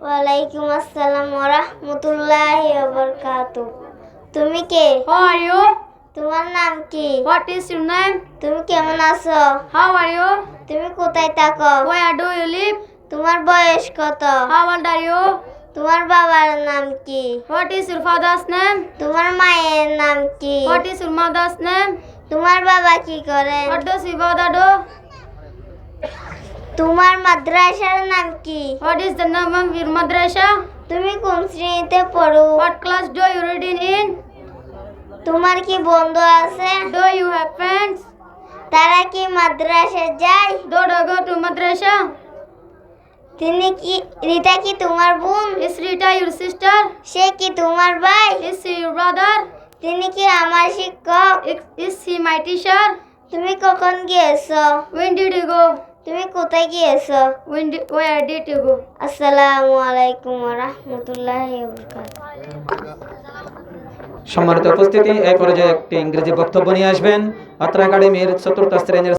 ওয়ালাইকুম আসসালাম ওয়া রাহমাতুল্লাহি ওয়া বারাকাতুহু। তুমি কে? How are you? তোমার নাম কি? What is your name? তুমি কেমন আছো? How are you? তুমি কোথায় থাকো? Where do you live? তোমার বয়স কত? How old are you? তোমার বাবার নাম কি? What is your father's name? তোমার মায়ের নাম কি? What is your mother's name? তোমার বাবা কি করে? What does your father do? তোমার মাদ্রাসার নাম কি? What is the name of your madrasa? তুমি কোন শ্রেণীতে পড়ো? What class do you read in? তোমার কি বন্ধু আছে? Do you have friends? তারা কি মাদ্রাসায় যায়? Do they go to madrasa? Rita কি তোমার বোন? Is Rita your sister? সে কি তোমার ভাই? Is he your brother? তিনি কি আমার শিক্ষক? Is he my teacher? তুমি কখন গিয়েছো? When did you go? তুমি কোথায় গিয়েছো? Where did you go? আসসালামু আলাইকুম ওয়া রাহমাতুল্লাহি ওয়া বারাকাতুহু। সম্মানিত উপস্থিতি, এই পর্যায়ে একটি ইংরেজি বক্তব্য নিয়ে আসবেন আত্রা একাডেমির চতুর্থ শ্রেণীর